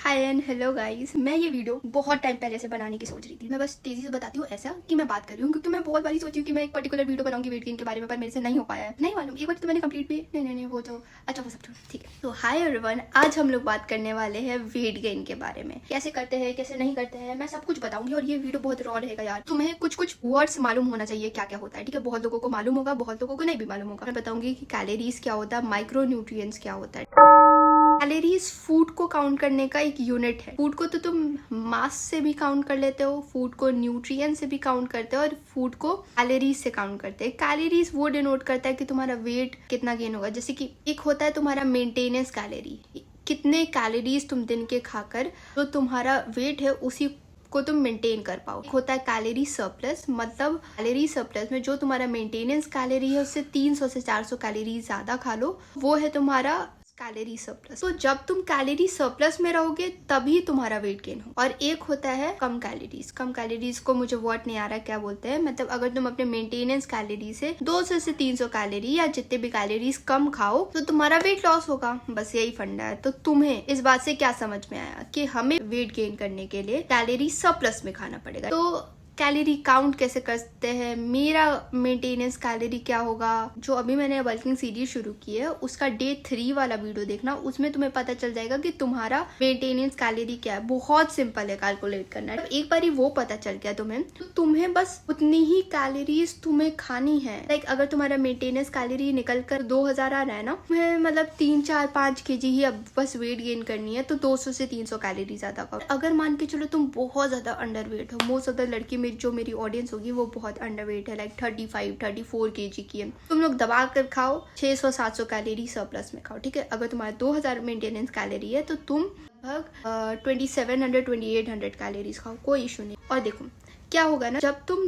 Hi and hello guys, मैं ये video बहुत टाइम पहले से बनाने की सोच रही थी। मैं बस तेजी से बताती हूँ ऐसा कि मैं बात कर रही हूँ, क्योंकि मैं बहुत बारी सोची हूँ कि मैं एक पर्टिकुलर वीडियो बनाऊंगी वेट गेन के बारे में, पर मेरे से नहीं हो पाया है। नहीं मालूम, एक बार तो मैंने कंप्लीट भी नहीं वो तो अच्छा वो सब छोड़ो, ठीक है। तो हाय एवरीवन, आज हम लोग बात करने वाले हैं वेट गेन के बारे में। कैसे करते हैं, कैसे नहीं करते हैं, मैं सब कुछ बताऊंगी। और ये वीडियो बहुत रॉ रहेगा यार, तुम्हें कुछ कुछ वर्ड्स मालूम होना चाहिए क्या क्या होता है, ठीक है। बहुत लोगों को मालूम होगा, बहुत लोगों को नहीं भी मालूम होगा। मैं बताऊंगी कि कैलोरीज क्या होता है, माइक्रो न्यूट्रिएंट्स क्या होता है। कैलोरीज फूड को काउंट करने का एक यूनिट है। फूड को तो तुम मास से भी काउंट कर लेते हो, फूड को न्यूट्रिएंट से भी काउंट करते हो, और फूड को कैलोरीज से काउंट करते हैं। कैलोरीज वो डिनोट करता है कि तुम्हारा वेट कितना गेन होगा। जैसे कि एक होता है तुम्हारा मेंटेनेंस कैलोरी, कितने कैलोरीज तुम दिन के खाकर जो तुम्हारा वेट है उसी को तुम मेंटेन कर पाओ। होता है कैलोरी सरप्लस, मतलब कैलोरी सरप्लस में जो तुम्हारा मेंटेनेंस कैलोरी है उससे 300 से 400 कैलोरी ज्यादा खा लो, वो है तुम्हारा कैलोरी सरप्लस। तो जब तुम कैलोरी सरप्लस में रहोगे तभी तुम्हारा वेट गेन हो। और एक होता है कम कैलोरीज। कम कैलोरीज को मुझे वर्ड नहीं आ रहा क्या बोलते हैं, मतलब अगर तुम अपने मेंटेनेंस कैलोरी से 200 से 300 कैलोरी या जितने भी कैलोरीज कम खाओ तो तुम्हारा वेट लॉस होगा। बस यही फंडा है। तो तुम्हें इस बात से क्या समझ में आया कि हमें वेट गेन करने के लिए कैलोरी सरप्लस में खाना पड़ेगा। तो कैलोरी काउंट कैसे करते हैं, मेरा मेंटेनेंस कैलोरी क्या होगा, जो अभी मैंने बल्किंग सीरीज शुरू की है उसका डे 3 वाला वीडियो देखना, उसमें तुम्हें पता चल जाएगा कि तुम्हारा मेंटेनेंस कैलोरी क्या है। बहुत सिंपल है कैलकुलेट करना। एक बार वो पता चल गया तुम्हें, तो तुम्हें बस उतनी ही कैलोरीज तुम्हें खानी है। लाइक अगर तुम्हारा मेंटेनेंस कैलोरी निकल कर 2000 आ रहा है ना, तुम्हें मतलब 3-4-5 kg ही अब बस वेट गेन करनी है, तो 200 से 300 कैलोरी ज्यादा खाओ। अगर मान के चलो तुम बहुत ज्यादा अंडर वेट हो, मोस्ट ऑफ द लड़की जो मेरी ऑडियंस होगी वो बहुत अंडरवेट है, लाइक 35-34 kg की है, तुम लोग दबा कर खाओ 600-700 कैलोरी सरप्लस में खाओ, ठीक है। अगर तुम्हारा 2000 मेंटेनेंस कैलोरी है तो तुम लगभग 2700-2800 कैलोरीज खाओ, कोई इशू नहीं। और देखो क्या होगा ना, जब तुम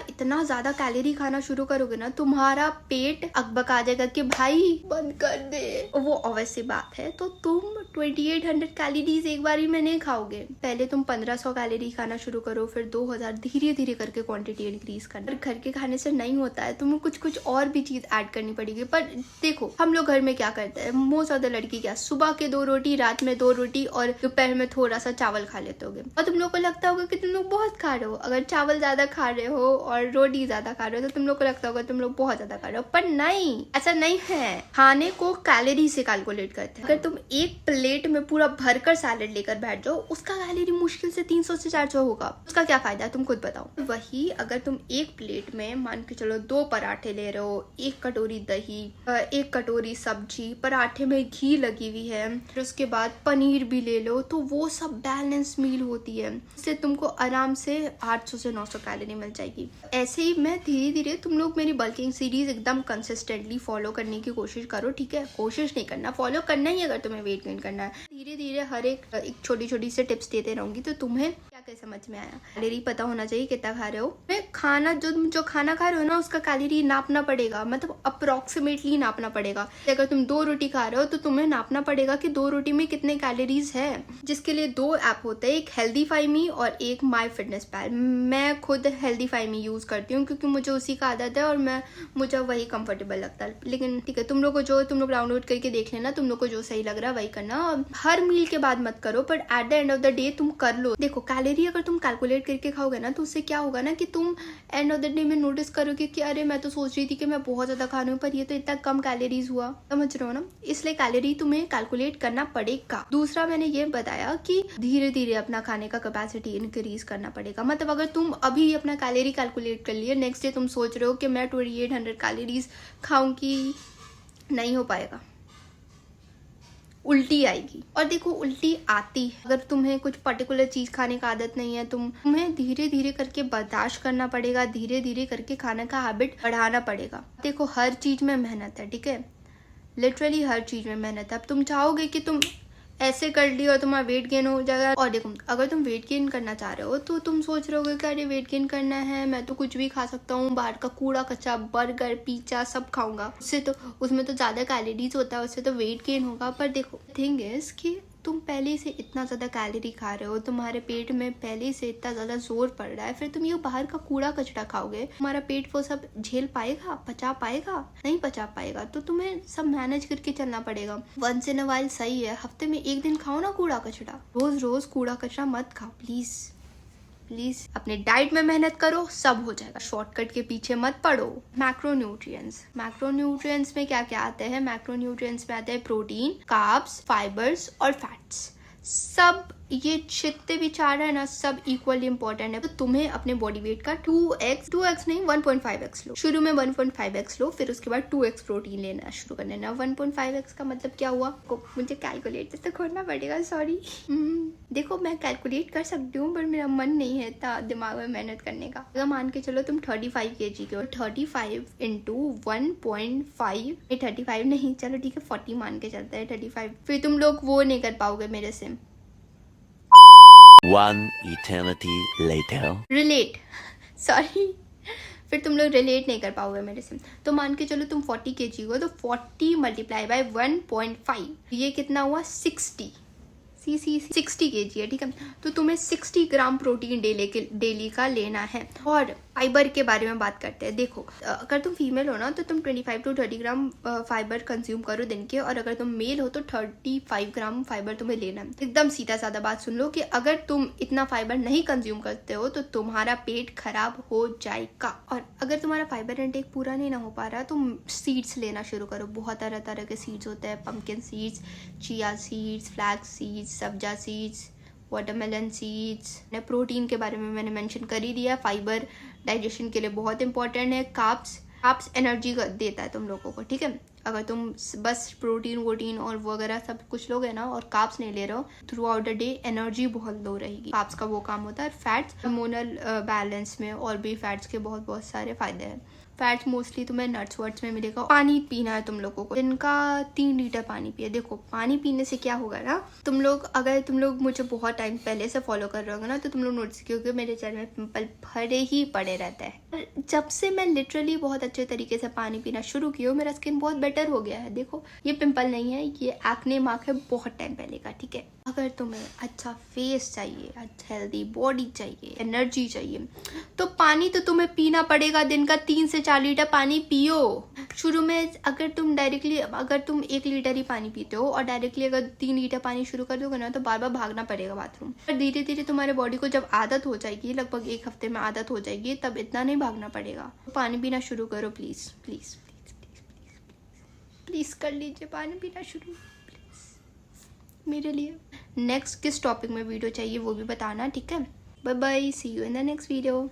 इतना ज्यादा कैलोरी खाना शुरू करोगे ना, तुम्हारा पेट अकबका जाएगा कि भाई बंद कर दे। वो ऑब्वियस सी बात है। तो तुम 2800 कैलोरीज एक बार में नहीं खाओगे। पहले तुम 1500 कैलोरी खाना शुरू करो, फिर 2000, धीरे धीरे करके क्वांटिटी इंक्रीज करना। घर के खाने से नहीं होता है, तुम्हें कुछ कुछ और भी चीज ऐड करनी पड़ेगी। पर देखो हम लोग घर में क्या करते हैं, मोस्ट ऑफ द लड़की क्या, सुबह के 2 रोटी, रात में 2 रोटी और दोपहर में थोड़ा सा चावल खा लेते होगे। और तुम लोग को लगता होगा कि तुम लोग बहुत खा रहे हो। अगर चावल ज्यादा खा रहे हो और रोटी ज्यादा खा रहे हो तो तुम लोग को लगता होगा तुम लोग बहुत ज्यादा खा रहे हो, पर नहीं, ऐसा नहीं है। खाने को कैलोरी से कैलकुलेट करते हैं। अगर तुम एक प्लेट में पूरा भरकर सैलेड लेकर बैठ जाओ, उसका कैलोरी मुश्किल से 300 से 400 होगा। उसका क्या फायदा, तुम खुद बताओ। वही अगर तुम एक प्लेट में मान के चलो 2 पराठे ले रहे हो, 1 कटोरी दही, 1 कटोरी सब्जी, पराठे में घी लगी हुई है, फिर उसके बाद पनीर भी ले लो, तो वो सब बैलेंस मील होती है। इससे तुमको आराम से 800 से 900 कैलोरी मिल जाएगी। ऐसे ही मैं धीरे धीरे, तुम लोग मेरी बल्किंग सीरीज एकदम कंसिस्टेंटली फॉलो करने की कोशिश करो, ठीक है। कोशिश नहीं करना, फॉलो करना ही अगर तुम्हें वेट गेन करना है। धीरे धीरे हर एक छोटी छोटी से टिप्स देते रहूंगी। तो तुम्हें क्या क्या समझ में आया, कैलोरी पता होना चाहिए कितना खा रहे हो। खाना जो खाना खा रहे हो ना, उसका कैलोरी नापना पड़ेगा, मतलब अप्रोक्सीमेटली नापना पड़ेगा। अगर तुम 2 रोटी खा रहे हो तो तुम्हें नापना पड़ेगा कि 2 रोटी में कितने कैलोरीज है। जिसके लिए 2 ऐप होते हैं, एक हेल्दीफाई मी और एक माई फिटनेस पैल। मैं खुद हेल्दीफाई मी यूज करती हूँ क्योंकि मुझे उसी का आदत है और मुझे वही कंफर्टेबल लगता है। लेकिन ठीक है, तुम लोग डाउनलोड करके देख लेना, तुम लोग को जो सही लग रहा है वही करना। हर मील के बाद मत करो, but at the end of the day तुम कर लो। देखो कैलोरी अगर तुम कैलकुलेट करके खाओगे ना, तो उससे क्या होगा ना कि तुम एंड ऑफ द डे में नोटिस करोगे कि अरे मैं तो सोच रही थी कि मैं बहुत ज्यादा खा रही हूँ, पर ये तो इतना कम कैलोरीज हुआ। समझ रहे हो ना, इसलिए कैलोरी तुम्हें कैलकुलेट करना पड़ेगा। दूसरा मैंने ये बताया कि धीरे धीरे अपना खाने का कैपेसिटी इंक्रीज करना पड़ेगा। मतलब अगर तुम अभी अपना कैलोरी कैलकुलेट कर लिए, नेक्स्ट डे तुम सोच रहे हो कि मैं 2800 कैलोरीज खाऊंगी, नहीं हो पाएगा, उल्टी आएगी। और देखो उल्टी आती है अगर तुम्हें कुछ पर्टिकुलर चीज खाने का आदत नहीं है। तुम्हें धीरे धीरे करके बर्दाश्त करना पड़ेगा, धीरे धीरे करके खाने का हैबिट बढ़ाना पड़ेगा। देखो हर चीज में मेहनत है, ठीक है, लिटरली हर चीज में मेहनत है। अब तुम चाहोगे कि तुम ऐसे कर लियो और तुम्हारा वेट गेन हो जाएगा। और देखो अगर तुम वेट गेन करना चाह रहे हो तो तुम सोच रहे होगे कि अरे वेट गेन करना है, मैं तो कुछ भी खा सकता हूँ, बाहर का कूड़ा कच्चा बर्गर पिज्जा सब खाऊंगा, उसमें तो ज्यादा कैलोरीज होता है, उससे तो वेट गेन होगा। पर देखो थिंग इज कि तुम पहले से इतना ज़्यादा कैलोरी खा रहे हो, तुम्हारे पेट में पहले से इतना ज़्यादा जोर पड़ रहा है, फिर तुम ये बाहर का कूड़ा कचरा खाओगे, तुम्हारा पेट वो सब झेल पाएगा, पचा पाएगा? नहीं पचा पाएगा। तो तुम्हें सब मैनेज करके चलना पड़ेगा। वंस इन अ वाइल सही है, हफ्ते में एक दिन खाओ ना कूड़ा कचरा, रोज रोज कूड़ा कचरा मत खाओ प्लीज। प्लीज अपने डाइट में मेहनत करो, सब हो जाएगा। शॉर्टकट के पीछे मत पड़ो। मैक्रोन्यूट्रिएंट्स में क्या क्या आते हैं? मैक्रोन्यूट्रिएंट्स में आते हैं प्रोटीन, कार्ब्स, फाइबर्स और फैट्स। सब ये जितने भी चार है ना, सब इक्वली इंपॉर्टेंट है। तो तुम्हें अपने बॉडी वेट का 2x नहीं 1.5x लो। शुरू में 1.5x लो, फिर उसके बाद 2x प्रोटीन लेना शुरू कर लेना। 1.5x का मतलब क्या हुआ? मुझे कैलकुलेटर तो खोलना पड़ेगा, सॉरी। देखो मैं कैलकुलेट कर सकती हूँ, पर मेरा मन नहीं है इतना दिमाग में मेहनत करने का। अगर मान के चलो तुम 35 kg के हो, 35 इंटू 1.5, 35 नहीं, चलो ठीक है 40 मान के चलते हैं, 35। फिर तुम लोग वो नहीं कर पाओगे मेरे से। One eternity later. Relate, sorry, फिर तुम लोग रिलेट नहीं कर पाओगे मेरे से। तो मान के चलो तुम 40 kg हो, तो 40 मल्टीप्लाई बाय 1.5, ये कितना हुआ? 60 kg है, ठीक है। तो तुम्हें 60 ग्राम प्रोटीन डेली का लेना है। और फाइबर के बारे में बात करते हैं। देखो अगर तुम फीमेल हो ना, तो तुम 25 to 30 ग्राम फाइबर कंज्यूम करो दिन के, और अगर तुम मेल हो तो 35 ग्राम फाइबर तुम्हें लेना है। एकदम सीधा साधा बात सुन लो कि अगर तुम इतना फाइबर नहीं कंज्यूम करते हो तो तुम्हारा पेट खराब हो जाएगा। और अगर तुम्हारा फाइबर इंटेक पूरा नहीं ना हो पा रहा, तुम सीड्स लेना शुरू करो। बहुत तरह तरह के सीड्स होते हैं, pumpkin seeds, chia seeds, flax seeds, सब्जा सीड्स, वाटरमेलन सीड्स। प्रोटीन के बारे में मैंने मेंशन कर ही दिया। फाइबर डाइजेशन के लिए बहुत इंपॉर्टेंट है। कार्ब्स एनर्जी देता है तुम लोगों को, ठीक है। अगर तुम बस प्रोटीन वोटीन और वगैरह सब कुछ लोगे ना और कार्ब्स नहीं ले रहे हो, through out the day energy बहुत लो रहेगी। कार्ब्स का वो काम होता है। फैट्स हार्मोनल बैलेंस में और भी फैट्स के बहुत सारे फायदे हैं। फैट्स मोस्टली तुम्हें नट्स वर्ट्स में मिलेगा। पानी पीना है तुम लोगों को, दिन का 3 लीटर पानी पिए। देखो पानी पीने से क्या होगा ना, अगर तुम लोग मुझे बहुत टाइम पहले से फॉलो कर रहे हो ना, तो तुम लोग नोटिस किया, क्योंकि मेरे चेहरे में पिंपल भरे ही पड़े रहते हैं। जब से मैं लिटरली बहुत अच्छे तरीके से पानी पीना शुरू की हूँ, मेरा स्किन बहुत बेटर हो गया है। देखो ये पिंपल नहीं है, ये एक्ने मार्क है बहुत टाइम पहले का, ठीक है। अगर तुम्हें अच्छा फेस चाहिए, अच्छा हेल्दी बॉडी चाहिए, एनर्जी चाहिए, तो पानी तो तुम्हें पीना पड़ेगा। दिन का 3 से 4 लीटर पानी पियो। शुरू में अगर तुम 1 लीटर ही पानी पीते हो और डायरेक्टली अगर 3 लीटर पानी शुरू कर दोगे ना, तो बार बार भागना पड़ेगा बाथरूम। पर धीरे धीरे तुम्हारे बॉडी को जब आदत हो जाएगी, लगभग 1 हफ्ते में आदत हो जाएगी, तब इतना नहीं भागना पड़ेगा। पानी पीना शुरू करो please please please please please कर लीजिए पानी पीना शुरू मेरे लिए। नेक्स्ट किस टॉपिक में वीडियो चाहिए वो भी बताना, ठीक है। Bye bye, see you in the next video.